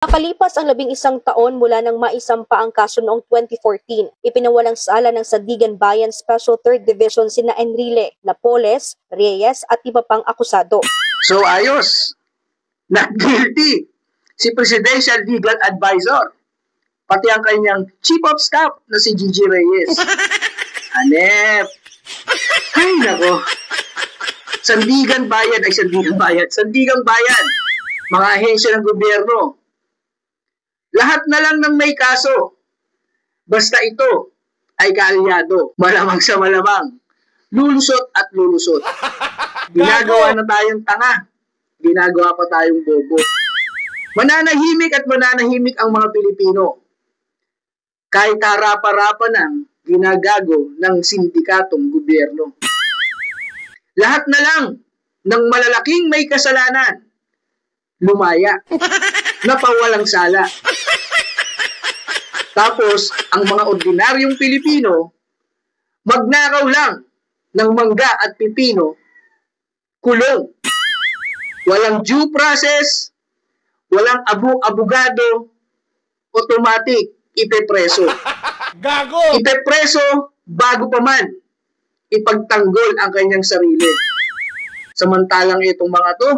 Nakalipas ang 11 taon mula nang maisampa ang kaso noong 2014, ipinawalang sala ng Sandigan Bayan Special 3rd Division sina Enrile, Napoles, Reyes at iba pang akusado. So ayos, not guilty si Presidential Legal Advisor, pati ang kanyang Chief of Staff na si Gigi Reyes. Hanep! Ay nako! Sandigan Bayan ay Sandigan Bayan. Sandigang Bayan, mga ahensya ng gobyerno. Lahat na lang ng may kaso. Basta ito ay kaalyado. Malamang sa malamang. Lulusot at lulusot. Ginagawa na tayong tanga. Ginagawa pa tayong bobo. Mananahimik at mananahimik ang mga Pilipino. Kahit harap-harapan ng ginagago ng sindikatong gobyerno. Lahat na lang ng malalaking may kasalanan. Lumaya. Napawalang sala. Tapos, ang mga ordinaryong Pilipino, magnakaw lang ng mangga at pipino, kulong. Walang due process, walang abogado, automatic, ipepreso. Gago! Ipepreso bago pa man ipagtanggol ang kanyang sarili. Samantalang itong mga to,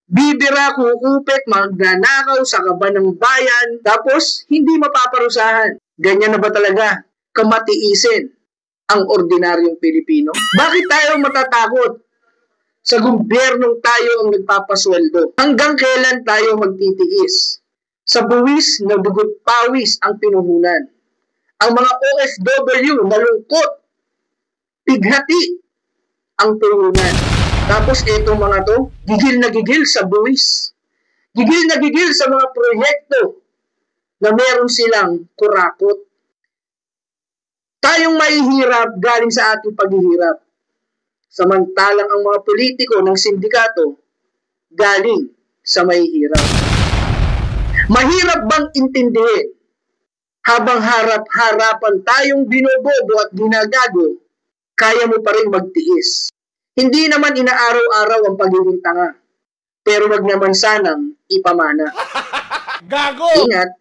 bibira, kukupit, magnanakaw sa kaban ng bayan, tapos hindi mapaparusahan. Ganyan na ba talaga kamatiisin ang ordinaryong Pilipino? Bakit tayo matatakot sa gobyernong tayo ang nagpapasweldo? Hanggang kailan tayo magtitiis? Sa buwis na dugot pawis ang pinuhunan. Ang mga OFW nalungkot, pighati ang pinuhunan. Tapos itong mga to, gigil na gigil sa buwis. Gigil na gigil sa mga proyekto na meron silang kurakot. Tayong mahihirap galing sa ating paghihirap. Samantalang ang mga politiko ng sindikato galing sa mahihirap. Mahirap bang intindihin? Habang harap-harapan tayong binobobo at ginagago, kaya mo pa rin magtiis. Hindi naman inaaraw-araw ang pagiging tanga. Pero wag naman sanang ipamana. Gago! Ingat!